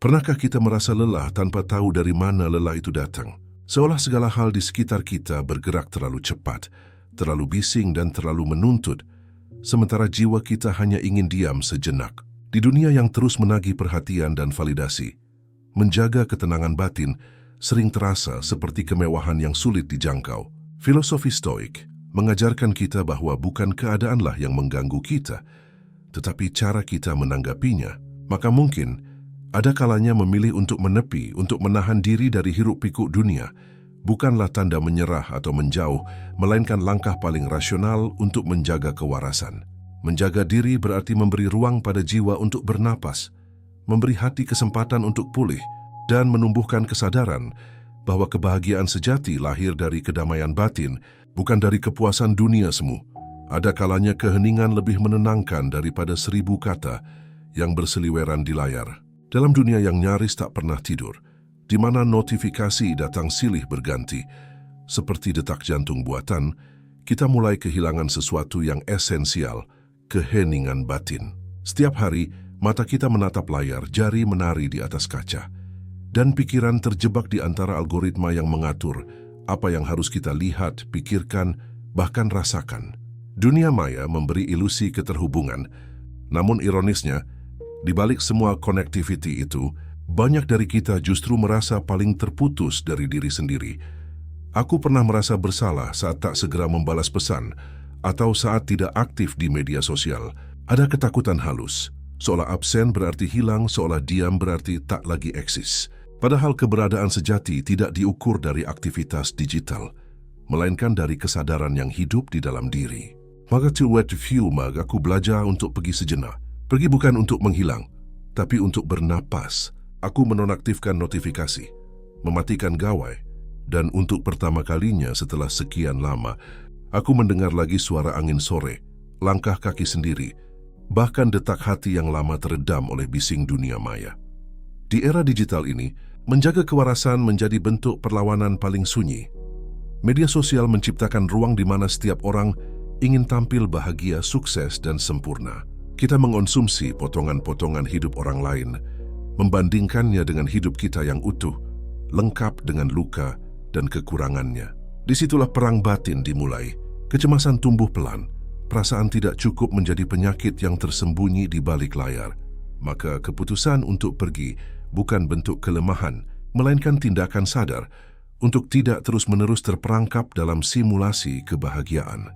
Pernahkah kita merasa lelah tanpa tahu dari mana lelah itu datang? Seolah segala hal di sekitar kita bergerak terlalu cepat, terlalu bising dan terlalu menuntut, sementara jiwa kita hanya ingin diam sejenak. Di dunia yang terus menagih perhatian dan validasi, menjaga ketenangan batin sering terasa seperti kemewahan yang sulit dijangkau. Filosofi Stoik mengajarkan kita bahwa bukan keadaanlah yang mengganggu kita, tetapi cara kita menanggapinya. Maka mungkin ada kalanya memilih untuk menepi, untuk menahan diri dari hiruk-pikuk dunia, bukanlah tanda menyerah atau menjauh, melainkan langkah paling rasional untuk menjaga kewarasan. Menjaga diri berarti memberi ruang pada jiwa untuk bernapas, memberi hati kesempatan untuk pulih, dan menumbuhkan kesadaran bahwa kebahagiaan sejati lahir dari kedamaian batin, bukan dari kepuasan dunia semu. Ada kalanya keheningan lebih menenangkan daripada 1000 kata yang berseliweran di layar. Dalam dunia yang nyaris tak pernah tidur, di mana notifikasi datang silih berganti, seperti detak jantung buatan, kita mulai kehilangan sesuatu yang esensial, keheningan batin. Setiap hari, mata kita menatap layar, jari menari di atas kaca, dan pikiran terjebak di antara algoritma yang mengatur apa yang harus kita lihat, pikirkan, bahkan rasakan. Dunia maya memberi ilusi keterhubungan, namun ironisnya, di balik semua connectivity itu, banyak dari kita justru merasa paling terputus dari diri sendiri. Aku pernah merasa bersalah saat tak segera membalas pesan, atau saat tidak aktif di media sosial. Ada ketakutan halus, seolah absen berarti hilang, seolah diam berarti tak lagi eksis. Padahal keberadaan sejati tidak diukur dari aktivitas digital, melainkan dari kesadaran yang hidup di dalam diri. Maka to what few aku belajar untuk pergi sejenak. Pergi bukan untuk menghilang, tapi untuk bernapas. Aku menonaktifkan notifikasi, mematikan gawai, dan untuk pertama kalinya setelah sekian lama, aku mendengar lagi suara angin sore, langkah kaki sendiri, bahkan detak hati yang lama teredam oleh bising dunia maya. Di era digital ini, menjaga kewarasan menjadi bentuk perlawanan paling sunyi. Media sosial menciptakan ruang di mana setiap orang ingin tampil bahagia, sukses, dan sempurna. Kita mengonsumsi potongan-potongan hidup orang lain, membandingkannya dengan hidup kita yang utuh, lengkap dengan luka dan kekurangannya. Disitulah perang batin dimulai. Kecemasan tumbuh pelan, perasaan tidak cukup menjadi penyakit yang tersembunyi di balik layar. Maka keputusan untuk pergi bukan bentuk kelemahan, melainkan tindakan sadar untuk tidak terus-menerus terperangkap dalam simulasi kebahagiaan.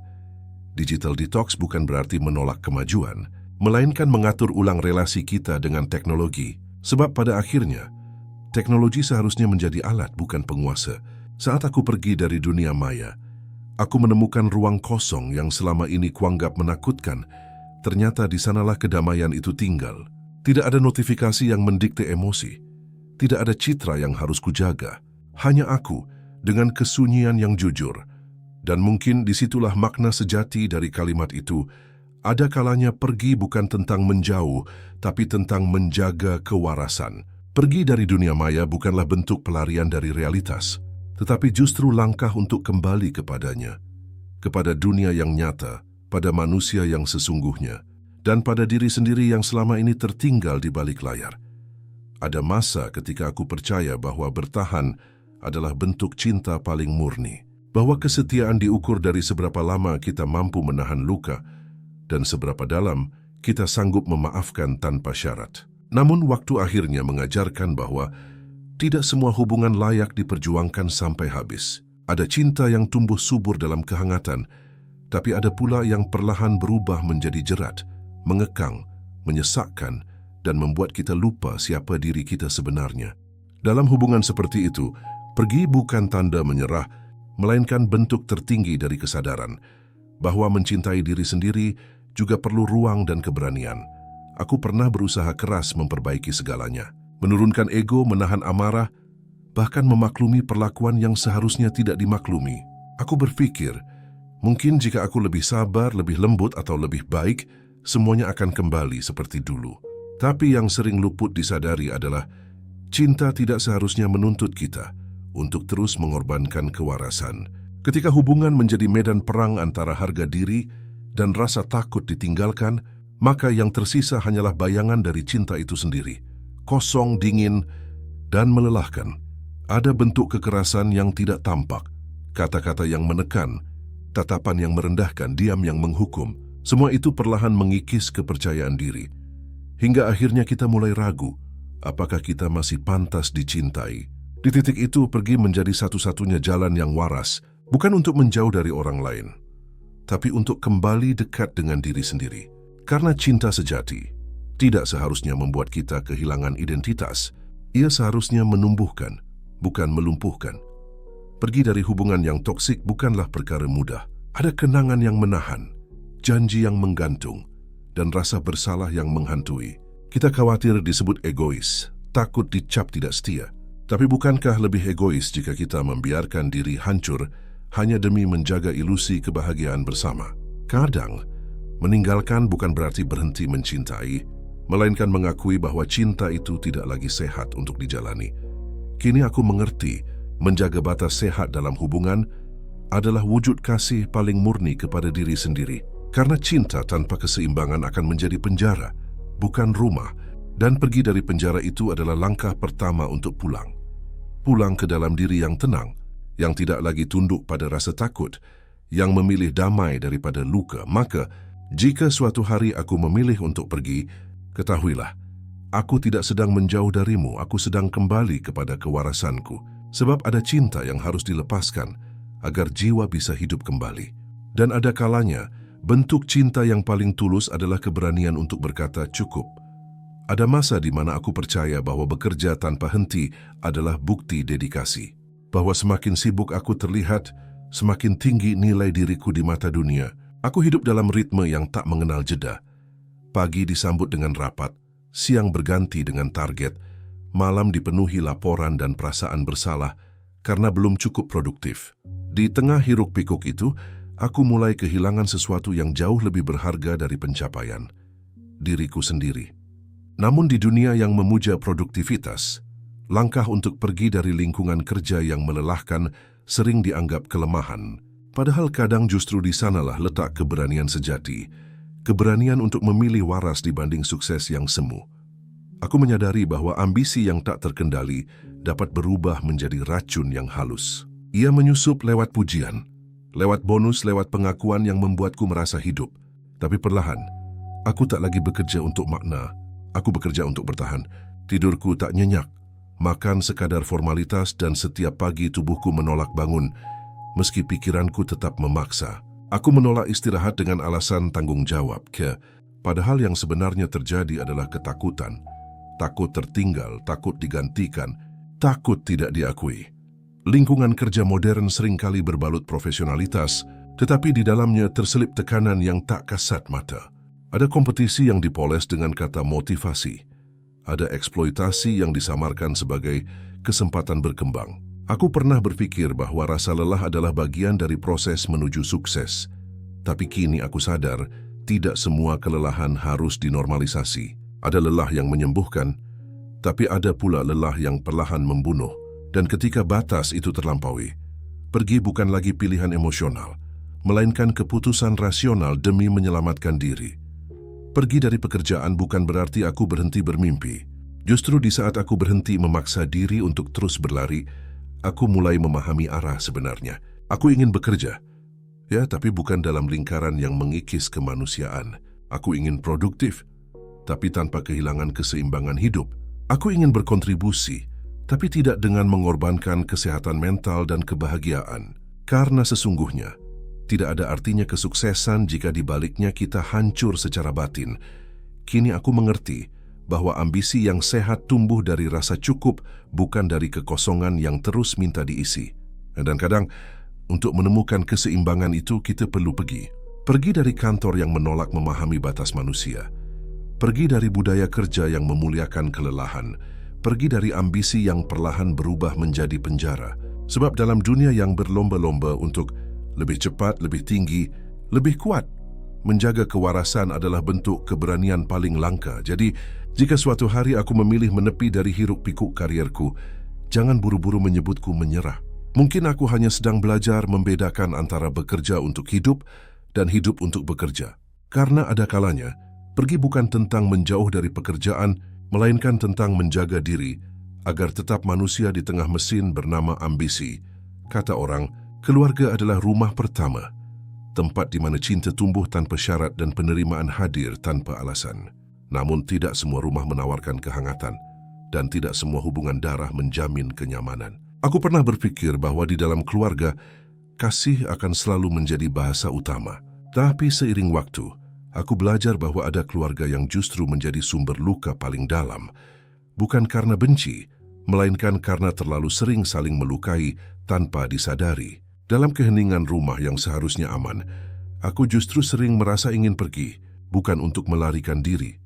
Digital detox bukan berarti menolak kemajuan, melainkan mengatur ulang relasi kita dengan teknologi. Sebab pada akhirnya, teknologi seharusnya menjadi alat bukan penguasa. Saat aku pergi dari dunia maya, aku menemukan ruang kosong yang selama ini kuanggap menakutkan. Ternyata di sanalah kedamaian itu tinggal. Tidak ada notifikasi yang mendikte emosi. Tidak ada citra yang harus kujaga. Hanya aku dengan kesunyian yang jujur. Dan mungkin disitulah makna sejati dari kalimat itu. Ada kalanya pergi bukan tentang menjauh, tapi tentang menjaga kewarasan. Pergi dari dunia maya bukanlah bentuk pelarian dari realitas, tetapi justru langkah untuk kembali kepadanya, kepada dunia yang nyata, pada manusia yang sesungguhnya, dan pada diri sendiri yang selama ini tertinggal di balik layar. Ada masa ketika aku percaya bahwa bertahan adalah bentuk cinta paling murni, bahwa kesetiaan diukur dari seberapa lama kita mampu menahan luka, dan seberapa dalam kita sanggup memaafkan tanpa syarat. Namun waktu akhirnya mengajarkan bahwa tidak semua hubungan layak diperjuangkan sampai habis. Ada cinta yang tumbuh subur dalam kehangatan, tapi ada pula yang perlahan berubah menjadi jerat, mengekang, menyesakkan, dan membuat kita lupa siapa diri kita sebenarnya. Dalam hubungan seperti itu, pergi bukan tanda menyerah, melainkan bentuk tertinggi dari kesadaran bahwa mencintai diri sendiri juga perlu ruang dan keberanian. Aku pernah berusaha keras memperbaiki segalanya, menurunkan ego, menahan amarah, bahkan memaklumi perlakuan yang seharusnya tidak dimaklumi. Aku berpikir, mungkin jika aku lebih sabar, lebih lembut, atau lebih baik, semuanya akan kembali seperti dulu. Tapi yang sering luput disadari adalah cinta tidak seharusnya menuntut kita untuk terus mengorbankan kewarasan. Ketika hubungan menjadi medan perang antara harga diri dan rasa takut ditinggalkan, maka yang tersisa hanyalah bayangan dari cinta itu sendiri. kosong, dingin, dan melelahkan. Ada bentuk kekerasan yang tidak tampak, kata-kata yang menekan, tatapan yang merendahkan, diam yang menghukum. Semua itu perlahan mengikis kepercayaan diri. Hingga akhirnya kita mulai ragu, apakah kita masih pantas dicintai. Di titik itu, pergi menjadi satu-satunya jalan yang waras, bukan untuk menjauh dari orang lain, tapi untuk kembali dekat dengan diri sendiri. Karena cinta sejati tidak seharusnya membuat kita kehilangan identitas. Ia seharusnya menumbuhkan, bukan melumpuhkan. Pergi dari hubungan yang toksik bukanlah perkara mudah. Ada kenangan yang menahan, janji yang menggantung, dan rasa bersalah yang menghantui. Kita khawatir disebut egois, takut dicap tidak setia. Tapi bukankah lebih egois jika kita membiarkan diri hancur hanya demi menjaga ilusi kebahagiaan bersama? Kadang, meninggalkan bukan berarti berhenti mencintai, melainkan mengakui bahwa cinta itu tidak lagi sehat untuk dijalani. Kini aku mengerti, menjaga batas sehat dalam hubungan adalah wujud kasih paling murni kepada diri sendiri. Karena cinta tanpa keseimbangan akan menjadi penjara, bukan rumah, dan pergi dari penjara itu adalah langkah pertama untuk pulang. Pulang ke dalam diri yang tenang, yang tidak lagi tunduk pada rasa takut, yang memilih damai daripada luka. Maka, jika suatu hari aku memilih untuk pergi, ketahuilah, aku tidak sedang menjauh darimu, aku sedang kembali kepada kewarasanku. Sebab ada cinta yang harus dilepaskan agar jiwa bisa hidup kembali. Dan ada kalanya, bentuk cinta yang paling tulus adalah keberanian untuk berkata cukup. Ada masa di mana aku percaya bahwa bekerja tanpa henti adalah bukti dedikasi. Bahwa semakin sibuk aku terlihat, semakin tinggi nilai diriku di mata dunia. Aku hidup dalam ritme yang tak mengenal jeda. Pagi disambut dengan rapat, siang berganti dengan target, malam dipenuhi laporan dan perasaan bersalah karena belum cukup produktif. Di tengah hiruk-pikuk itu, aku mulai kehilangan sesuatu yang jauh lebih berharga dari pencapaian, diriku sendiri. Namun di dunia yang memuja produktivitas, langkah untuk pergi dari lingkungan kerja yang melelahkan sering dianggap kelemahan. Padahal kadang justru di sanalah letak keberanian sejati, keberanian untuk memilih waras dibanding sukses yang semu. Aku menyadari bahwa ambisi yang tak terkendali dapat berubah menjadi racun yang halus. Ia menyusup lewat pujian, lewat bonus, lewat pengakuan yang membuatku merasa hidup. Tapi perlahan, aku tak lagi bekerja untuk makna. Aku bekerja untuk bertahan. Tidurku tak nyenyak, makan sekadar formalitas, dan setiap pagi tubuhku menolak bangun, meski pikiranku tetap memaksa. Aku menolak istirahat dengan alasan tanggung jawab, padahal yang sebenarnya terjadi adalah ketakutan. Takut tertinggal, takut digantikan, takut tidak diakui. Lingkungan kerja modern seringkali berbalut profesionalitas, tetapi di dalamnya terselip tekanan yang tak kasat mata. Ada kompetisi yang dipoles dengan kata motivasi. Ada eksploitasi yang disamarkan sebagai kesempatan berkembang. Aku pernah berpikir bahwa rasa lelah adalah bagian dari proses menuju sukses. Tapi kini aku sadar, tidak semua kelelahan harus dinormalisasi. Ada lelah yang menyembuhkan, tapi ada pula lelah yang perlahan membunuh. Dan ketika batas itu terlampaui, pergi bukan lagi pilihan emosional, melainkan keputusan rasional demi menyelamatkan diri. Pergi dari pekerjaan bukan berarti aku berhenti bermimpi. Justru di saat aku berhenti memaksa diri untuk terus berlari, aku mulai memahami arah sebenarnya. Aku ingin bekerja, ya, tapi bukan dalam lingkaran yang mengikis kemanusiaan. Aku ingin produktif, tapi tanpa kehilangan keseimbangan hidup. Aku ingin berkontribusi, tapi tidak dengan mengorbankan kesehatan mental dan kebahagiaan. Karena sesungguhnya, tidak ada artinya kesuksesan jika di baliknya kita hancur secara batin. Kini aku mengerti bahwa ambisi yang sehat tumbuh dari rasa cukup, bukan dari kekosongan yang terus minta diisi. Dan kadang, untuk menemukan keseimbangan itu, kita perlu pergi. Pergi dari kantor yang menolak memahami batas manusia. Pergi dari budaya kerja yang memuliakan kelelahan. Pergi dari ambisi yang perlahan berubah menjadi penjara. Sebab dalam dunia yang berlomba-lomba untuk lebih cepat, lebih tinggi, lebih kuat, menjaga kewarasan adalah bentuk keberanian paling langka. Jadi, jika suatu hari aku memilih menepi dari hiruk-pikuk karierku, jangan buru-buru menyebutku menyerah. Mungkin aku hanya sedang belajar membedakan antara bekerja untuk hidup dan hidup untuk bekerja. Karena ada kalanya, pergi bukan tentang menjauh dari pekerjaan, melainkan tentang menjaga diri agar tetap manusia di tengah mesin bernama ambisi. Kata orang, keluarga adalah rumah pertama, tempat di mana cinta tumbuh tanpa syarat dan penerimaan hadir tanpa alasan. Namun tidak semua rumah menawarkan kehangatan dan tidak semua hubungan darah menjamin kenyamanan. Aku pernah berpikir bahwa di dalam keluarga, kasih akan selalu menjadi bahasa utama. Tapi seiring waktu, aku belajar bahwa ada keluarga yang justru menjadi sumber luka paling dalam. Bukan karena benci, melainkan karena terlalu sering saling melukai tanpa disadari. Dalam keheningan rumah yang seharusnya aman, aku justru sering merasa ingin pergi, bukan untuk melarikan diri,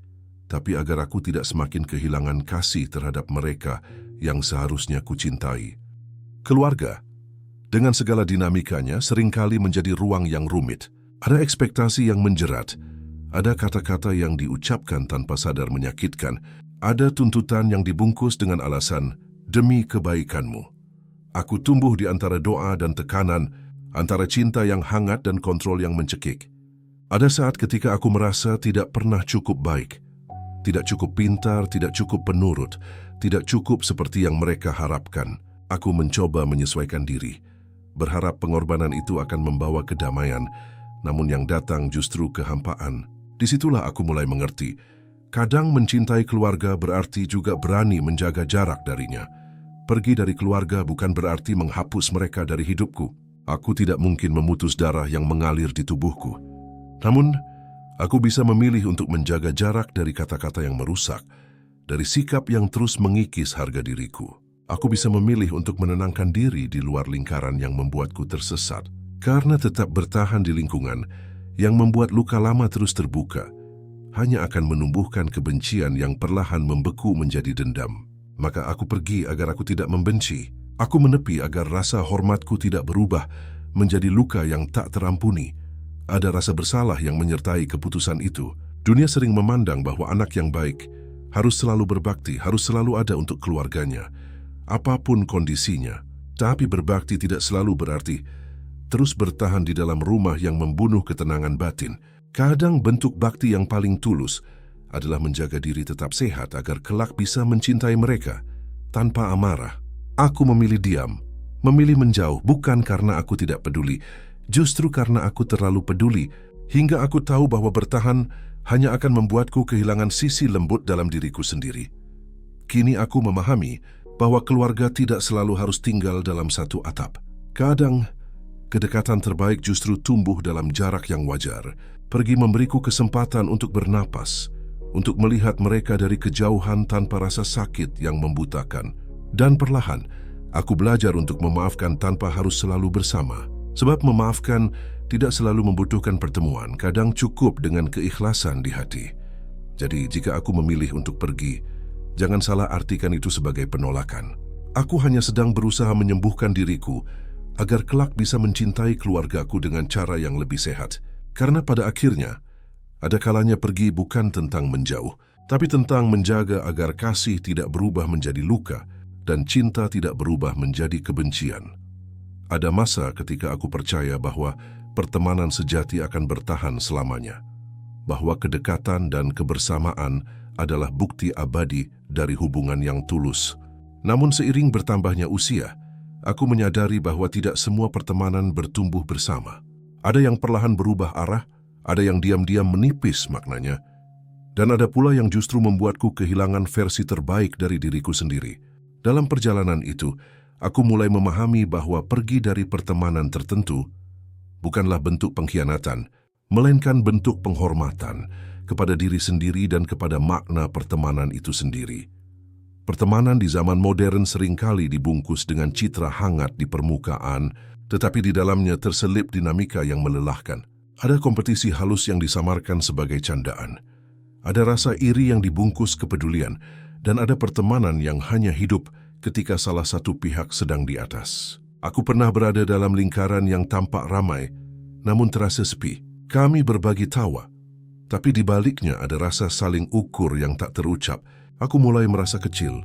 tapi agar aku tidak semakin kehilangan kasih terhadap mereka yang seharusnya kucintai. Keluarga, dengan segala dinamikanya, seringkali menjadi ruang yang rumit. Ada ekspektasi yang menjerat, ada kata-kata yang diucapkan tanpa sadar menyakitkan, ada tuntutan yang dibungkus dengan alasan demi kebaikanmu. Aku tumbuh di antara doa dan tekanan, antara cinta yang hangat dan kontrol yang mencekik. Ada saat ketika aku merasa tidak pernah cukup baik, tidak cukup pintar, tidak cukup penurut, tidak cukup seperti yang mereka harapkan. Aku mencoba menyesuaikan diri, berharap pengorbanan itu akan membawa kedamaian, namun yang datang justru kehampaan. Disitulah aku mulai mengerti, kadang mencintai keluarga berarti juga berani menjaga jarak darinya. Pergi dari keluarga bukan berarti menghapus mereka dari hidupku. Aku tidak mungkin memutus darah yang mengalir di tubuhku. Namun, aku bisa memilih untuk menjaga jarak dari kata-kata yang merusak, dari sikap yang terus mengikis harga diriku. Aku bisa memilih untuk menenangkan diri di luar lingkaran yang membuatku tersesat. Karena tetap bertahan di lingkungan yang membuat luka lama terus terbuka, hanya akan menumbuhkan kebencian yang perlahan membeku menjadi dendam. Maka aku pergi agar aku tidak membenci. Aku menepi agar rasa hormatku tidak berubah menjadi luka yang tak terampuni. Ada rasa bersalah yang menyertai keputusan itu. Dunia sering memandang bahwa anak yang baik harus selalu berbakti, harus selalu ada untuk keluarganya, apapun kondisinya. Tapi berbakti tidak selalu berarti terus bertahan di dalam rumah yang membunuh ketenangan batin. Kadang bentuk bakti yang paling tulus adalah menjaga diri tetap sehat agar kelak bisa mencintai mereka tanpa amarah. Aku memilih diam, memilih menjauh bukan karena aku tidak peduli, justru karena aku terlalu peduli hingga aku tahu bahwa bertahan hanya akan membuatku kehilangan sisi lembut dalam diriku sendiri. Kini aku memahami bahwa keluarga tidak selalu harus tinggal dalam satu atap. Kadang kedekatan terbaik justru tumbuh dalam jarak yang wajar. Pergi memberiku kesempatan untuk bernapas, untuk melihat mereka dari kejauhan tanpa rasa sakit yang membutakan. Dan perlahan, aku belajar untuk memaafkan tanpa harus selalu bersama. Sebab memaafkan tidak selalu membutuhkan pertemuan, kadang cukup dengan keikhlasan di hati. Jadi jika aku memilih untuk pergi, jangan salah artikan itu sebagai penolakan. Aku hanya sedang berusaha menyembuhkan diriku, agar kelak bisa mencintai keluargaku dengan cara yang lebih sehat. Karena pada akhirnya, ada kalanya pergi bukan tentang menjauh, tapi tentang menjaga agar kasih tidak berubah menjadi luka dan cinta tidak berubah menjadi kebencian. Ada masa ketika aku percaya bahwa pertemanan sejati akan bertahan selamanya, bahwa kedekatan dan kebersamaan adalah bukti abadi dari hubungan yang tulus. Namun seiring bertambahnya usia, aku menyadari bahwa tidak semua pertemanan bertumbuh bersama. Ada yang perlahan berubah arah, ada yang diam-diam menipis maknanya, dan ada pula yang justru membuatku kehilangan versi terbaik dari diriku sendiri. Dalam perjalanan itu, aku mulai memahami bahwa pergi dari pertemanan tertentu bukanlah bentuk pengkhianatan, melainkan bentuk penghormatan kepada diri sendiri dan kepada makna pertemanan itu sendiri. Pertemanan di zaman modern seringkali dibungkus dengan citra hangat di permukaan, tetapi di dalamnya terselip dinamika yang melelahkan. Ada kompetisi halus yang disamarkan sebagai candaan. Ada rasa iri yang dibungkus kepedulian, dan ada pertemanan yang hanya hidup ketika salah satu pihak sedang di atas. Aku pernah berada dalam lingkaran yang tampak ramai, namun terasa sepi. Kami berbagi tawa, tapi di baliknya ada rasa saling ukur yang tak terucap. Aku mulai merasa kecil,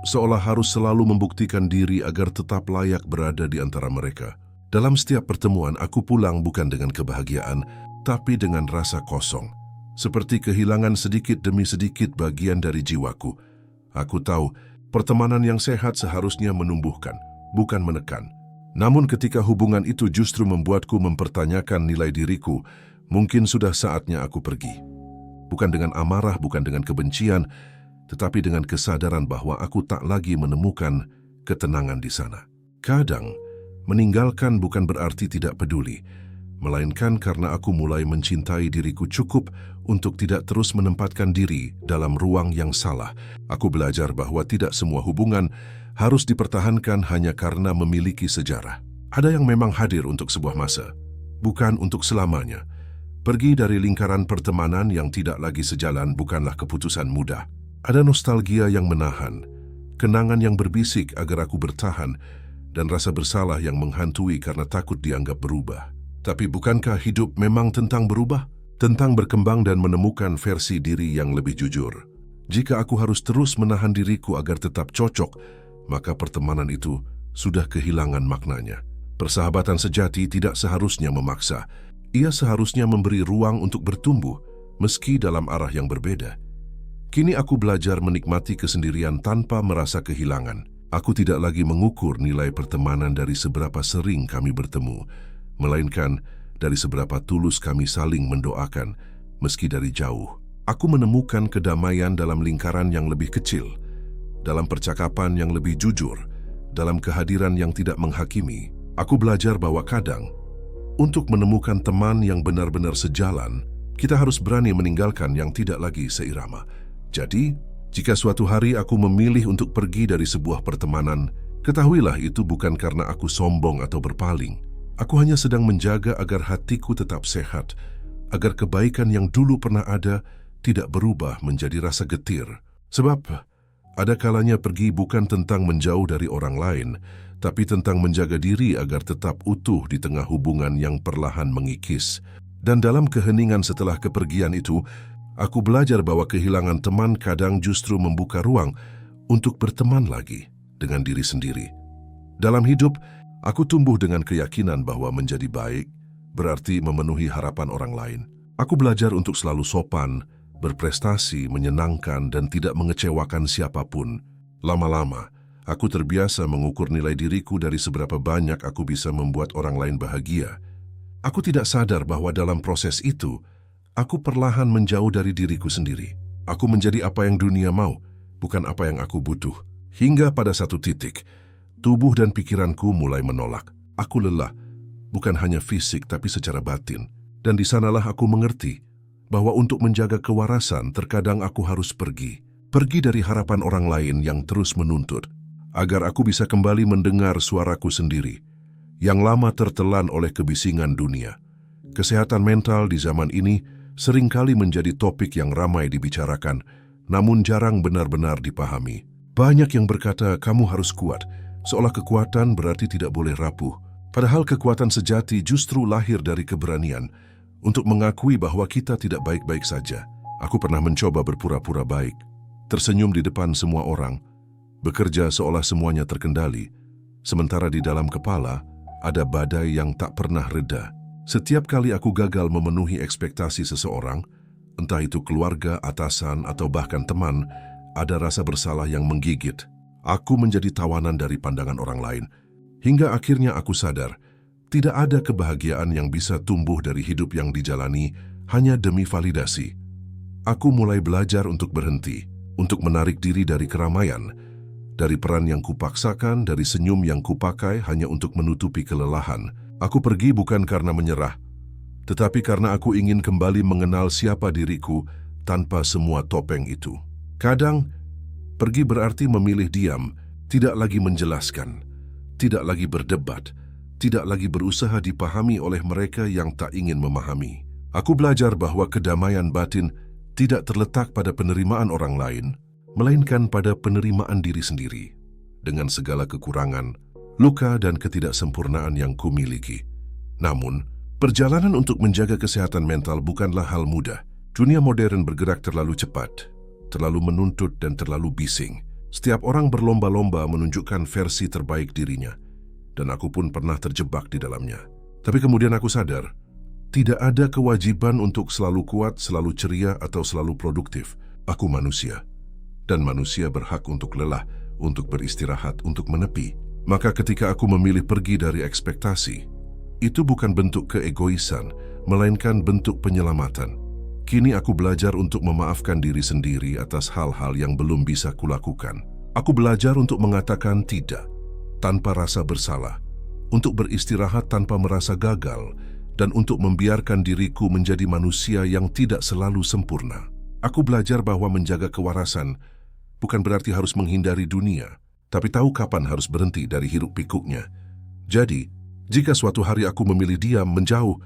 seolah harus selalu membuktikan diri agar tetap layak berada di antara mereka. Dalam setiap pertemuan, aku pulang bukan dengan kebahagiaan, tapi dengan rasa kosong. seperti kehilangan sedikit demi sedikit bagian dari jiwaku. Aku tahu, pertemanan yang sehat seharusnya menumbuhkan, bukan menekan. Namun ketika hubungan itu justru membuatku mempertanyakan nilai diriku, mungkin sudah saatnya aku pergi. Bukan dengan amarah, bukan dengan kebencian, tetapi dengan kesadaran bahwa aku tak lagi menemukan ketenangan di sana. Kadang, meninggalkan bukan berarti tidak peduli, melainkan karena aku mulai mencintai diriku cukup untuk tidak terus menempatkan diri dalam ruang yang salah. Aku belajar bahwa tidak semua hubungan harus dipertahankan hanya karena memiliki sejarah. Ada yang memang hadir untuk sebuah masa, bukan untuk selamanya. Pergi dari lingkaran pertemanan yang tidak lagi sejalan bukanlah keputusan mudah. Ada nostalgia yang menahan, kenangan yang berbisik agar aku bertahan, dan rasa bersalah yang menghantui karena takut dianggap berubah. Tapi bukankah hidup memang tentang berubah? Tentang berkembang dan menemukan versi diri yang lebih jujur. Jika aku harus terus menahan diriku agar tetap cocok, maka pertemanan itu sudah kehilangan maknanya. Persahabatan sejati tidak seharusnya memaksa. Ia seharusnya memberi ruang untuk bertumbuh, meski dalam arah yang berbeda. Kini aku belajar menikmati kesendirian tanpa merasa kehilangan. Aku tidak lagi mengukur nilai pertemanan dari seberapa sering kami bertemu, melainkan dari seberapa tulus kami saling mendoakan, meski dari jauh. Aku menemukan kedamaian dalam lingkaran yang lebih kecil, dalam percakapan yang lebih jujur, dalam kehadiran yang tidak menghakimi. Aku belajar bahwa kadang, untuk menemukan teman yang benar-benar sejalan, kita harus berani meninggalkan yang tidak lagi seirama. Jadi, jika suatu hari aku memilih untuk pergi dari sebuah pertemanan, ketahuilah itu bukan karena aku sombong atau berpaling. Aku hanya sedang menjaga agar hatiku tetap sehat, agar kebaikan yang dulu pernah ada tidak berubah menjadi rasa getir. Sebab, ada kalanya pergi bukan tentang menjauh dari orang lain, tapi tentang menjaga diri agar tetap utuh di tengah hubungan yang perlahan mengikis. Dan dalam keheningan setelah kepergian itu, aku belajar bahwa kehilangan teman kadang justru membuka ruang untuk berteman lagi dengan diri sendiri. Dalam hidup, aku tumbuh dengan keyakinan bahwa menjadi baik berarti memenuhi harapan orang lain. Aku belajar untuk selalu sopan, berprestasi, menyenangkan, dan tidak mengecewakan siapapun. Lama-lama, aku terbiasa mengukur nilai diriku dari seberapa banyak aku bisa membuat orang lain bahagia. Aku tidak sadar bahwa dalam proses itu, aku perlahan menjauh dari diriku sendiri. Aku menjadi apa yang dunia mau, bukan apa yang aku butuh. Hingga pada satu titik, tubuh dan pikiranku mulai menolak. Aku lelah, bukan hanya fisik tapi secara batin. Dan di sanalah aku mengerti bahwa untuk menjaga kewarasan terkadang aku harus pergi. Pergi dari harapan orang lain yang terus menuntut, agar aku bisa kembali mendengar suaraku sendiri, yang lama tertelan oleh kebisingan dunia. Kesehatan mental di zaman ini seringkali menjadi topik yang ramai dibicarakan, namun jarang benar-benar dipahami. Banyak yang berkata, kamu harus kuat, seolah kekuatan berarti tidak boleh rapuh. Padahal kekuatan sejati justru lahir dari keberanian untuk mengakui bahwa kita tidak baik-baik saja. Aku pernah mencoba berpura-pura baik, tersenyum di depan semua orang, bekerja seolah semuanya terkendali, sementara di dalam kepala ada badai yang tak pernah reda. Setiap kali aku gagal memenuhi ekspektasi seseorang, entah itu keluarga, atasan, atau bahkan teman, ada rasa bersalah yang menggigit. Aku menjadi tawanan dari pandangan orang lain. Hingga akhirnya aku sadar, tidak ada kebahagiaan yang bisa tumbuh dari hidup yang dijalani hanya demi validasi. Aku mulai belajar untuk berhenti, untuk menarik diri dari keramaian, dari peran yang kupaksakan, dari senyum yang kupakai hanya untuk menutupi kelelahan. Aku pergi bukan karena menyerah, tetapi karena aku ingin kembali mengenal siapa diriku tanpa semua topeng itu. Kadang, pergi berarti memilih diam, tidak lagi menjelaskan, tidak lagi berdebat, tidak lagi berusaha dipahami oleh mereka yang tak ingin memahami. Aku belajar bahwa kedamaian batin tidak terletak pada penerimaan orang lain, melainkan pada penerimaan diri sendiri, dengan segala kekurangan, luka dan ketidaksempurnaan yang kumiliki. Namun, perjalanan untuk menjaga kesehatan mental bukanlah hal mudah. Dunia modern bergerak terlalu cepat, terlalu menuntut dan terlalu bising. Setiap orang berlomba-lomba menunjukkan versi terbaik dirinya, dan aku pun pernah terjebak di dalamnya. Tapi kemudian aku sadar Tidak ada kewajiban untuk selalu kuat, selalu ceria, atau selalu produktif. Aku manusia, dan manusia berhak untuk lelah, untuk beristirahat, untuk menepi. Maka ketika aku memilih pergi dari ekspektasi, itu bukan bentuk keegoisan, melainkan bentuk penyelamatan. Kini aku belajar untuk memaafkan diri sendiri atas hal-hal yang belum bisa kulakukan. Aku belajar untuk mengatakan tidak, tanpa rasa bersalah, untuk beristirahat tanpa merasa gagal, dan untuk membiarkan diriku menjadi manusia yang tidak selalu sempurna. Aku belajar bahwa menjaga kewarasan bukan berarti harus menghindari dunia, tapi tahu kapan harus berhenti dari hiruk-pikuknya. Jadi, jika suatu hari aku memilih diam, menjauh,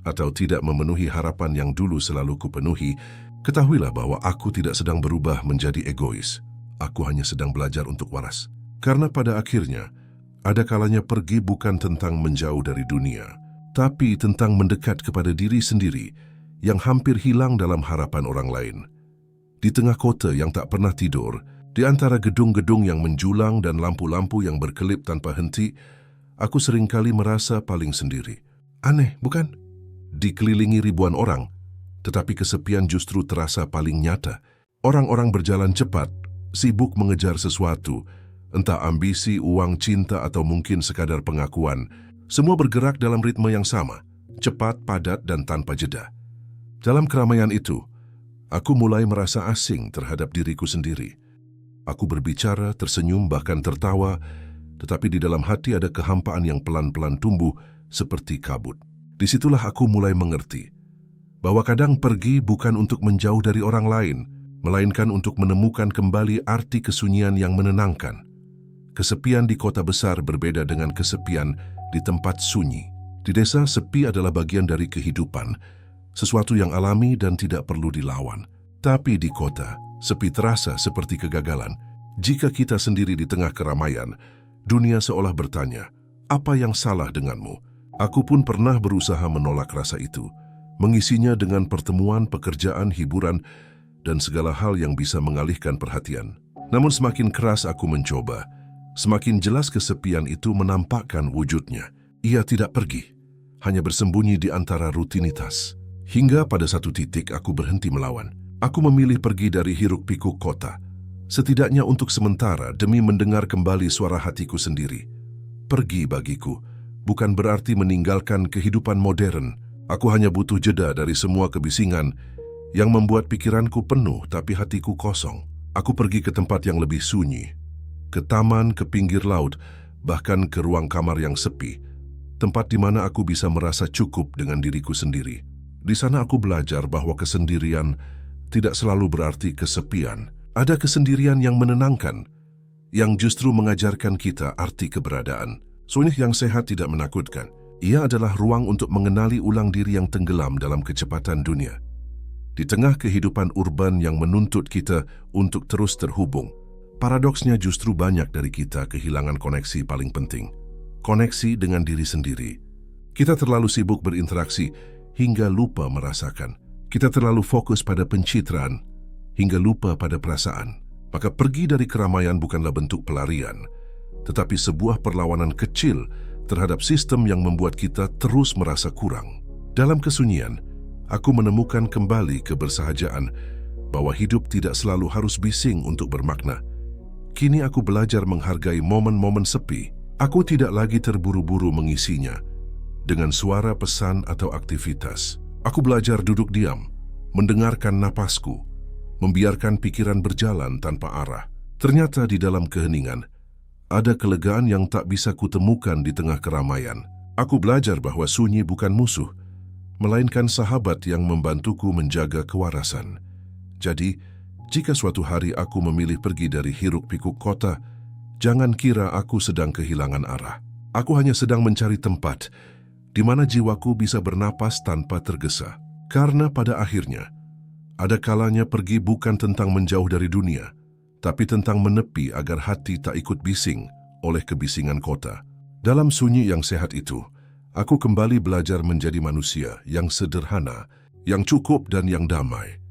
atau tidak memenuhi harapan yang dulu selalu kupenuhi, ketahuilah bahwa aku tidak sedang berubah menjadi egois. Aku hanya sedang belajar untuk waras. Karena pada akhirnya, ada kalanya pergi bukan tentang menjauh dari dunia, tapi tentang mendekat kepada diri sendiri yang hampir hilang dalam harapan orang lain. Di tengah kota yang tak pernah tidur, di antara gedung-gedung yang menjulang dan lampu-lampu yang berkelip tanpa henti, aku seringkali merasa paling sendiri. Aneh, bukan? Dikelilingi ribuan orang, tetapi kesepian justru terasa paling nyata. Orang-orang berjalan cepat, sibuk mengejar sesuatu, entah ambisi, uang, cinta, atau mungkin sekadar pengakuan. Semua bergerak dalam ritme yang sama, cepat, padat, dan tanpa jeda. Dalam keramaian itu, aku mulai merasa asing terhadap diriku sendiri. Aku berbicara, tersenyum, bahkan tertawa, tetapi di dalam hati ada kehampaan yang pelan-pelan tumbuh seperti kabut. Disitulah aku mulai mengerti bahwa kadang pergi bukan untuk menjauh dari orang lain, melainkan untuk menemukan kembali arti kesunyian yang menenangkan. Kesepian di kota besar berbeda dengan kesepian di tempat sunyi. Di desa, sepi adalah bagian dari kehidupan, sesuatu yang alami dan tidak perlu dilawan. Tapi di kota, sepi terasa seperti kegagalan. Jika kita sendiri di tengah keramaian, dunia seolah bertanya, "Apa yang salah denganmu?" Aku pun pernah berusaha menolak rasa itu, mengisinya dengan pertemuan, pekerjaan, hiburan, dan segala hal yang bisa mengalihkan perhatian. Namun semakin keras aku mencoba, semakin jelas kesepian itu menampakkan wujudnya. Ia tidak pergi, hanya bersembunyi di antara rutinitas. Hingga pada satu titik aku berhenti melawan. Aku memilih pergi dari hiruk-pikuk kota, setidaknya untuk sementara demi mendengar kembali suara hatiku sendiri. Pergi bagiku bukan berarti meninggalkan kehidupan modern. Aku hanya butuh jeda dari semua kebisingan yang membuat pikiranku penuh tapi hatiku kosong. Aku pergi ke tempat yang lebih sunyi, ke taman, ke pinggir laut, bahkan ke ruang kamar yang sepi, tempat di mana aku bisa merasa cukup dengan diriku sendiri. Di sana aku belajar bahwa kesendirian tidak selalu berarti kesepian. Ada kesendirian yang menenangkan, yang justru mengajarkan kita arti keberadaan. Sunyi yang sehat tidak menakutkan. Ia adalah ruang untuk mengenali ulang diri yang tenggelam dalam kecepatan dunia. Di tengah kehidupan urban yang menuntut kita untuk terus terhubung, paradoksnya justru banyak dari kita kehilangan koneksi paling penting. Koneksi dengan diri sendiri. Kita terlalu sibuk berinteraksi hingga lupa merasakan. Kita terlalu fokus pada pencitraan hingga lupa pada perasaan. Maka pergi dari keramaian bukanlah bentuk pelarian, tetapi sebuah perlawanan kecil terhadap sistem yang membuat kita terus merasa kurang. Dalam kesunyian, aku menemukan kembali kebersahajaan bahwa hidup tidak selalu harus bising untuk bermakna. Kini aku belajar menghargai momen-momen sepi. Aku tidak lagi terburu-buru mengisinya dengan suara, pesan, atau aktivitas. Aku belajar duduk diam, mendengarkan napasku, membiarkan pikiran berjalan tanpa arah. Ternyata di dalam keheningan, ada kelegaan yang tak bisa kutemukan di tengah keramaian. Aku belajar bahwa sunyi bukan musuh, melainkan sahabat yang membantuku menjaga kewarasan. Jadi, jika suatu hari aku memilih pergi dari hiruk-pikuk kota, jangan kira aku sedang kehilangan arah. Aku hanya sedang mencari tempat di mana jiwaku bisa bernapas tanpa tergesa. Karena pada akhirnya, ada kalanya pergi bukan tentang menjauh dari dunia, tapi tentang menepi agar hati tak ikut bising oleh kebisingan kota. Dalam sunyi yang sehat itu, aku kembali belajar menjadi manusia yang sederhana, yang cukup dan yang damai.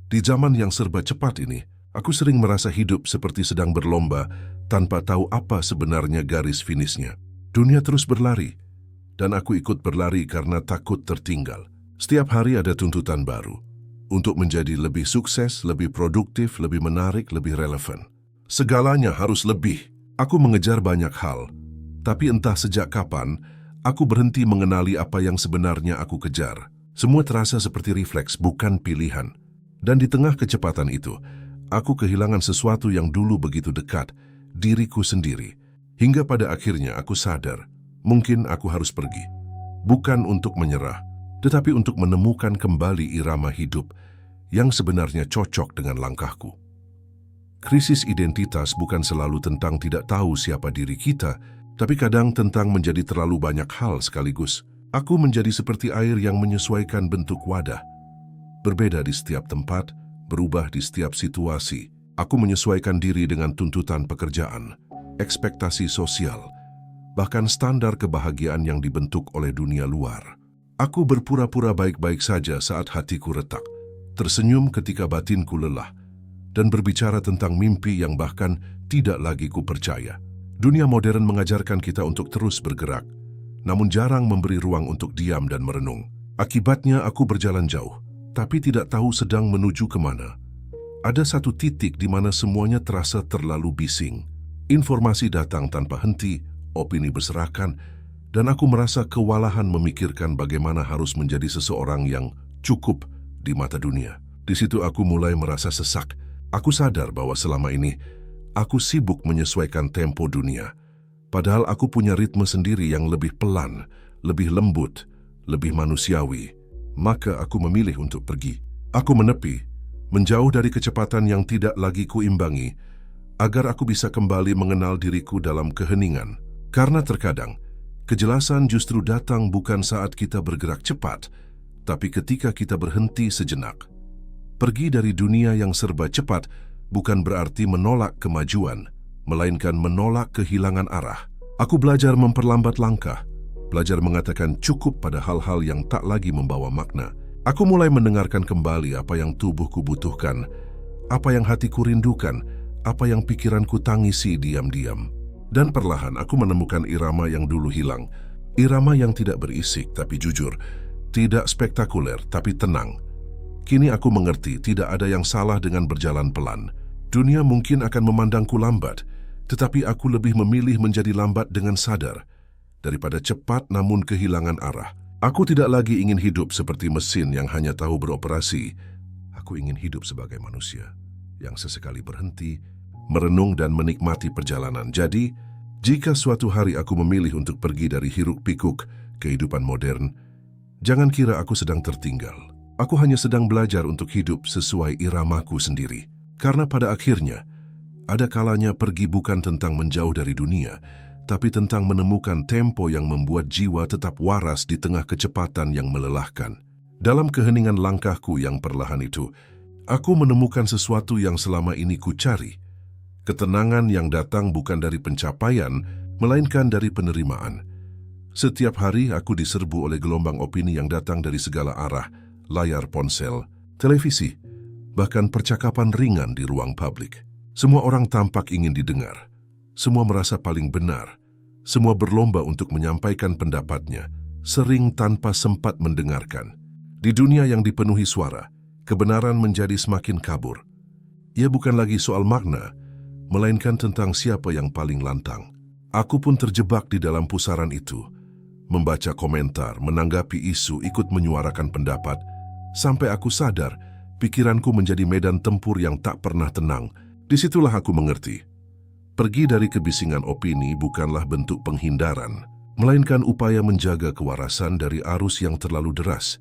Di zaman yang serba cepat ini, aku sering merasa hidup seperti sedang berlomba tanpa tahu apa sebenarnya garis finishnya. Dunia terus berlari, dan aku ikut berlari karena takut tertinggal. Setiap hari ada tuntutan baru untuk menjadi lebih sukses, lebih produktif, lebih menarik, lebih relevan. Segalanya harus lebih. Aku mengejar banyak hal, tapi entah sejak kapan aku berhenti mengenali apa yang sebenarnya aku kejar. Semua terasa seperti refleks, bukan pilihan. Dan di tengah kecepatan itu, aku kehilangan sesuatu yang dulu begitu dekat, diriku sendiri. Hingga pada akhirnya aku sadar, mungkin aku harus pergi. Bukan untuk menyerah, tetapi untuk menemukan kembali irama hidup yang sebenarnya cocok dengan langkahku. Krisis identitas bukan selalu tentang tidak tahu siapa diri kita, tapi kadang tentang menjadi terlalu banyak hal sekaligus. Aku menjadi seperti air yang menyesuaikan bentuk wadah. Berbeda di setiap tempat, berubah di setiap situasi. Aku menyesuaikan diri dengan tuntutan pekerjaan, ekspektasi sosial, bahkan standar kebahagiaan yang dibentuk oleh dunia luar. Aku berpura-pura baik-baik saja saat hatiku retak, tersenyum ketika batinku lelah, dan berbicara tentang mimpi yang bahkan tidak lagi kupercaya. Dunia modern mengajarkan kita untuk terus bergerak, namun jarang memberi ruang untuk diam dan merenung. Akibatnya aku berjalan jauh, tapi tidak tahu sedang menuju kemana. Ada satu titik di mana semuanya terasa terlalu bising. Informasi datang tanpa henti, opini berserakan, dan aku merasa kewalahan memikirkan bagaimana harus menjadi seseorang yang cukup di mata dunia. Di situ aku mulai merasa sesak. Aku sadar bahwa selama ini aku sibuk menyesuaikan tempo dunia. Padahal aku punya ritme sendiri yang lebih pelan, lebih lembut, lebih manusiawi. Maka aku memilih untuk pergi. Aku menepi, menjauh dari kecepatan yang tidak lagi kuimbangi, agar aku bisa kembali mengenal diriku dalam keheningan. Karena terkadang, kejelasan justru datang bukan saat kita bergerak cepat, tapi ketika kita berhenti sejenak. Pergi dari dunia yang serba cepat bukan berarti menolak kemajuan, melainkan menolak kehilangan arah. Aku belajar memperlambat langkah, belajar mengatakan cukup pada hal-hal yang tak lagi membawa makna. Aku mulai mendengarkan kembali apa yang tubuhku butuhkan, apa yang hatiku rindukan, apa yang pikiranku tangisi diam-diam. Dan perlahan aku menemukan irama yang dulu hilang, irama yang tidak berisik tapi jujur, tidak spektakuler tapi tenang. Kini aku mengerti tidak ada yang salah dengan berjalan pelan. Dunia mungkin akan memandangku lambat, tetapi aku lebih memilih menjadi lambat dengan sadar, daripada cepat namun kehilangan arah. Aku tidak lagi ingin hidup seperti mesin yang hanya tahu beroperasi. Aku ingin hidup sebagai manusia yang sesekali berhenti, merenung dan menikmati perjalanan. Jadi, jika suatu hari aku memilih untuk pergi dari hiruk-pikuk kehidupan modern, jangan kira aku sedang tertinggal. Aku hanya sedang belajar untuk hidup sesuai iramaku sendiri. Karena pada akhirnya, ada kalanya pergi bukan tentang menjauh dari dunia, tapi tentang menemukan tempo yang membuat jiwa tetap waras di tengah kecepatan yang melelahkan. Dalam keheningan langkahku yang perlahan itu, aku menemukan sesuatu yang selama ini ku cari. Ketenangan yang datang bukan dari pencapaian, melainkan dari penerimaan. Setiap hari aku diserbu oleh gelombang opini yang datang dari segala arah, layar ponsel, televisi, bahkan percakapan ringan di ruang publik. Semua orang tampak ingin didengar. Semua merasa paling benar. Semua berlomba untuk menyampaikan pendapatnya, sering tanpa sempat mendengarkan. Di dunia yang dipenuhi suara, kebenaran menjadi semakin kabur. Ia bukan lagi soal makna, melainkan tentang siapa yang paling lantang. Aku pun terjebak di dalam pusaran itu, membaca komentar, menanggapi isu, ikut menyuarakan pendapat, sampai aku sadar, pikiranku menjadi medan tempur yang tak pernah tenang. Disitulah aku mengerti. Pergi dari kebisingan opini bukanlah bentuk penghindaran, melainkan upaya menjaga kewarasan dari arus yang terlalu deras.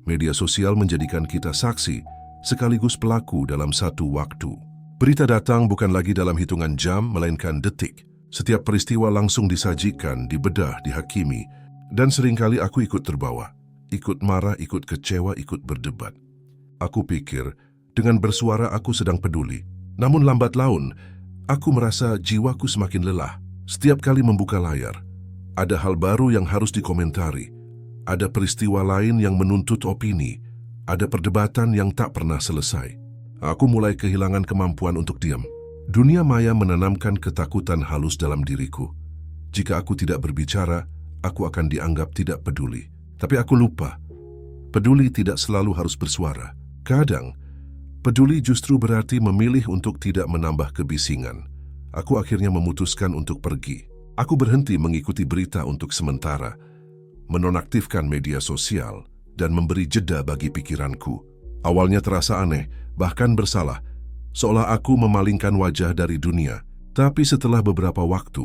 Media sosial menjadikan kita saksi, sekaligus pelaku dalam satu waktu. Berita datang bukan lagi dalam hitungan jam, melainkan detik. Setiap peristiwa langsung disajikan, dibedah, dihakimi, dan seringkali aku ikut terbawa. Ikut marah, ikut kecewa, ikut berdebat. Aku pikir, dengan bersuara aku sedang peduli. Namun lambat laun, aku merasa jiwaku semakin lelah. Setiap kali membuka layar, ada hal baru yang harus dikomentari. Ada peristiwa lain yang menuntut opini. Ada perdebatan yang tak pernah selesai. Aku mulai kehilangan kemampuan untuk diam. Dunia maya menanamkan ketakutan halus dalam diriku. Jika aku tidak berbicara, aku akan dianggap tidak peduli. Tapi aku lupa, peduli tidak selalu harus bersuara. Kadang, peduli justru berarti memilih untuk tidak menambah kebisingan. Aku akhirnya memutuskan untuk pergi. Aku berhenti mengikuti berita untuk sementara, menonaktifkan media sosial, dan memberi jeda bagi pikiranku. Awalnya terasa aneh, bahkan bersalah, seolah aku memalingkan wajah dari dunia. Tapi setelah beberapa waktu,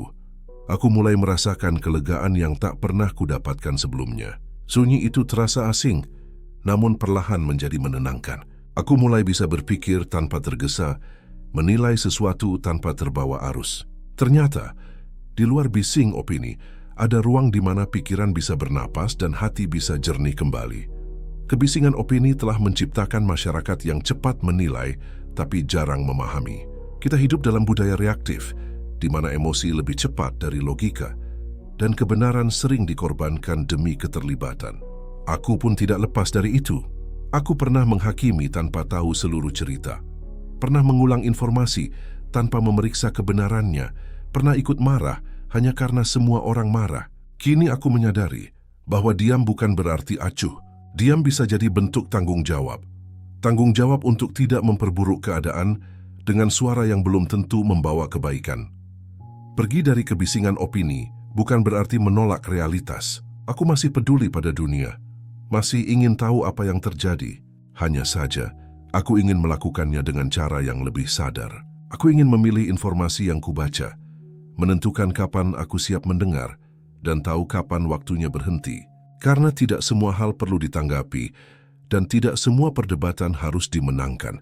aku mulai merasakan kelegaan yang tak pernah kudapatkan sebelumnya. Sunyi itu terasa asing, namun perlahan menjadi menenangkan. Aku mulai bisa berpikir tanpa tergesa, menilai sesuatu tanpa terbawa arus. Ternyata, di luar bising opini, ada ruang di mana pikiran bisa bernapas dan hati bisa jernih kembali. Kebisingan opini telah menciptakan masyarakat yang cepat menilai, tapi jarang memahami. Kita hidup dalam budaya reaktif, di mana emosi lebih cepat dari logika, dan kebenaran sering dikorbankan demi keterlibatan. Aku pun tidak lepas dari itu. Aku pernah menghakimi tanpa tahu seluruh cerita. Pernah mengulang informasi tanpa memeriksa kebenarannya. Pernah ikut marah hanya karena semua orang marah. Kini aku menyadari bahwa diam bukan berarti acuh. Diam bisa jadi bentuk tanggung jawab. Tanggung jawab untuk tidak memperburuk keadaan dengan suara yang belum tentu membawa kebaikan. Pergi dari kebisingan opini bukan berarti menolak realitas. Aku masih peduli pada dunia, masih ingin tahu apa yang terjadi. Hanya saja, aku ingin melakukannya dengan cara yang lebih sadar. Aku ingin memilih informasi yang kubaca, menentukan kapan aku siap mendengar, dan tahu kapan waktunya berhenti. Karena tidak semua hal perlu ditanggapi, dan tidak semua perdebatan harus dimenangkan.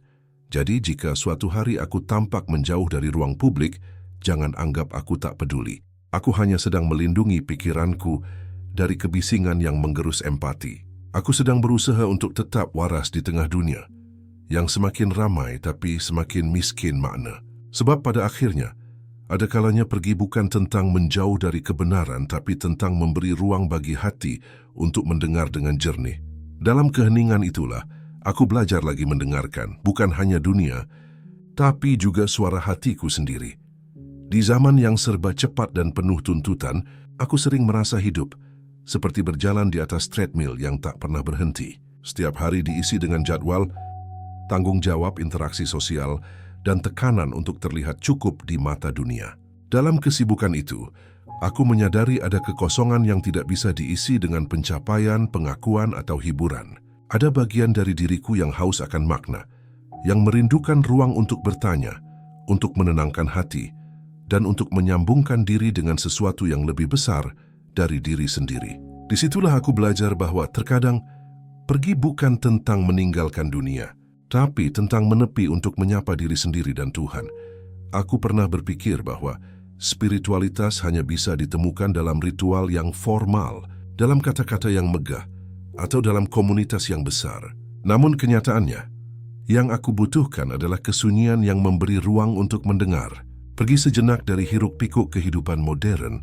Jadi jika suatu hari aku tampak menjauh dari ruang publik, jangan anggap aku tak peduli. Aku hanya sedang melindungi pikiranku dari kebisingan yang menggerus empati. Aku sedang berusaha untuk tetap waras di tengah dunia yang semakin ramai tapi semakin miskin makna. Sebab pada akhirnya, ada kalanya pergi bukan tentang menjauh dari kebenaran tapi tentang memberi ruang bagi hati untuk mendengar dengan jernih. Dalam keheningan itulah, aku belajar lagi mendengarkan bukan hanya dunia, tapi juga suara hatiku sendiri. Di zaman yang serba cepat dan penuh tuntutan, aku sering merasa hidup seperti berjalan di atas treadmill yang tak pernah berhenti. Setiap hari diisi dengan jadwal, tanggung jawab, interaksi sosial, dan tekanan untuk terlihat cukup di mata dunia. Dalam kesibukan itu, aku menyadari ada kekosongan yang tidak bisa diisi dengan pencapaian, pengakuan, atau hiburan. Ada bagian dari diriku yang haus akan makna, yang merindukan ruang untuk bertanya, untuk menenangkan hati, dan untuk menyambungkan diri dengan sesuatu yang lebih besar dari diri sendiri. Disitulah aku belajar bahwa terkadang pergi bukan tentang meninggalkan dunia, tapi tentang menepi untuk menyapa diri sendiri dan Tuhan. Aku pernah berpikir bahwa spiritualitas hanya bisa ditemukan dalam ritual yang formal, dalam kata-kata yang megah, atau dalam komunitas yang besar. Namun kenyataannya, yang aku butuhkan adalah kesunyian yang memberi ruang untuk mendengar. Pergi sejenak dari hiruk-pikuk kehidupan modern,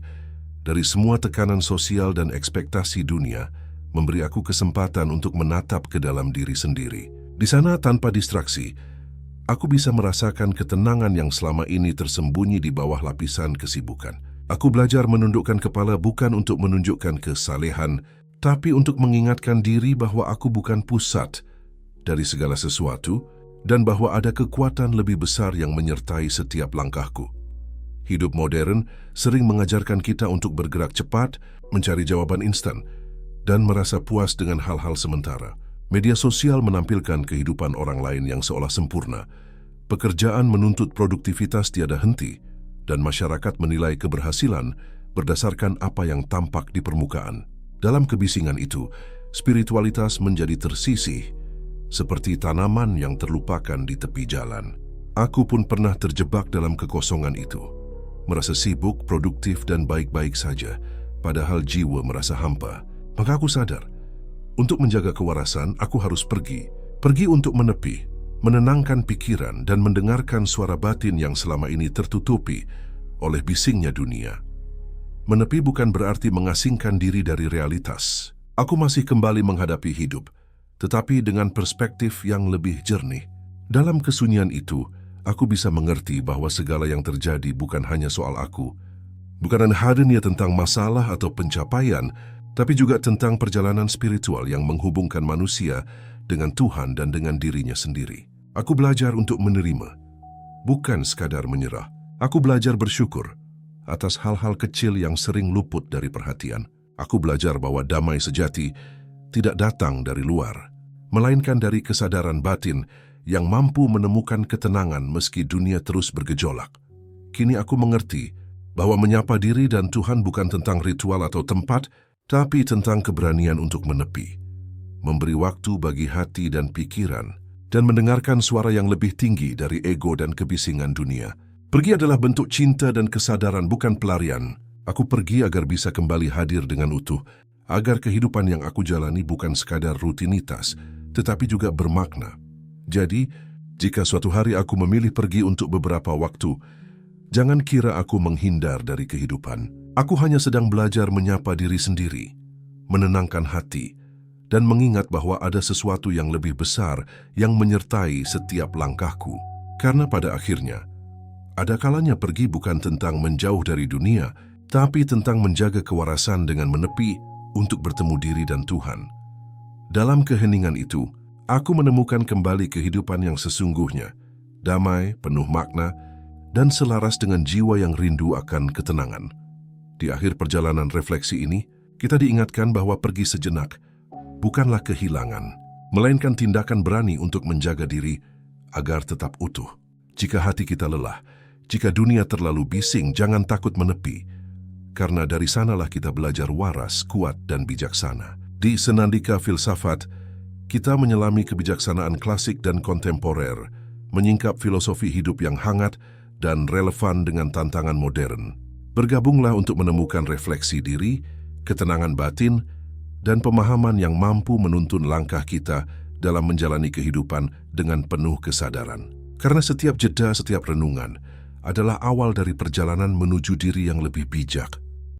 dari semua tekanan sosial dan ekspektasi dunia, memberi aku kesempatan untuk menatap ke dalam diri sendiri. Di sana tanpa distraksi, aku bisa merasakan ketenangan yang selama ini tersembunyi di bawah lapisan kesibukan. Aku belajar menundukkan kepala bukan untuk menunjukkan kesalehan, tapi untuk mengingatkan diri bahwa aku bukan pusat dari segala sesuatu, dan bahwa ada kekuatan lebih besar yang menyertai setiap langkahku. Hidup modern sering mengajarkan kita untuk bergerak cepat, mencari jawaban instan, dan merasa puas dengan hal-hal sementara. Media sosial menampilkan kehidupan orang lain yang seolah sempurna. Pekerjaan menuntut produktivitas tiada henti, dan masyarakat menilai keberhasilan berdasarkan apa yang tampak di permukaan. Dalam kebisingan itu, spiritualitas menjadi tersisih, seperti tanaman yang terlupakan di tepi jalan. Aku pun pernah terjebak dalam kekosongan itu, merasa sibuk, produktif, dan baik-baik saja, padahal jiwa merasa hampa. Maka aku sadar, untuk menjaga kewarasan, aku harus pergi. Pergi untuk menepi, menenangkan pikiran, dan mendengarkan suara batin yang selama ini tertutupi oleh bisingnya dunia. Menepi bukan berarti mengasingkan diri dari realitas. Aku masih kembali menghadapi hidup, tetapi dengan perspektif yang lebih jernih. Dalam kesunyian itu, aku bisa mengerti bahwa segala yang terjadi bukan hanya soal aku, Bukan hanya tentang masalah atau pencapaian, tapi juga tentang perjalanan spiritual yang menghubungkan manusia dengan Tuhan dan dengan dirinya sendiri. Aku belajar untuk menerima, bukan sekadar menyerah. Aku belajar bersyukur atas hal-hal kecil yang sering luput dari perhatian. Aku belajar bahwa damai sejati tidak datang dari luar, melainkan dari kesadaran batin yang mampu menemukan ketenangan meski dunia terus bergejolak. Kini aku mengerti bahwa menyapa diri dan Tuhan bukan tentang ritual atau tempat, tapi tentang keberanian untuk menepi, memberi waktu bagi hati dan pikiran, dan mendengarkan suara yang lebih tinggi dari ego dan kebisingan dunia. Pergi adalah bentuk cinta dan kesadaran, bukan pelarian. Aku pergi agar bisa kembali hadir dengan utuh, agar kehidupan yang aku jalani bukan sekadar rutinitas, tetapi juga bermakna. Jadi, jika suatu hari aku memilih pergi untuk beberapa waktu, jangan kira aku menghindar dari kehidupan. Aku hanya sedang belajar menyapa diri sendiri, menenangkan hati, dan mengingat bahwa ada sesuatu yang lebih besar yang menyertai setiap langkahku. Karena pada akhirnya, ada kalanya pergi bukan tentang menjauh dari dunia, tapi tentang menjaga kewarasan dengan menepi untuk bertemu diri dan Tuhan. Dalam keheningan itu, aku menemukan kembali kehidupan yang sesungguhnya, damai, penuh makna, dan selaras dengan jiwa yang rindu akan ketenangan. Di akhir perjalanan refleksi ini, kita diingatkan bahwa pergi sejenak bukanlah kehilangan, melainkan tindakan berani untuk menjaga diri agar tetap utuh. Jika hati kita lelah, jika dunia terlalu bising, jangan takut menepi, karena dari sanalah kita belajar waras, kuat, dan bijaksana. Di Senandika Filsafat, kita menyelami kebijaksanaan klasik dan kontemporer, menyingkap filosofi hidup yang hangat dan relevan dengan tantangan modern. Bergabunglah untuk menemukan refleksi diri, ketenangan batin, dan pemahaman yang mampu menuntun langkah kita dalam menjalani kehidupan dengan penuh kesadaran. Karena setiap jeda, setiap renungan adalah awal dari perjalanan menuju diri yang lebih bijak,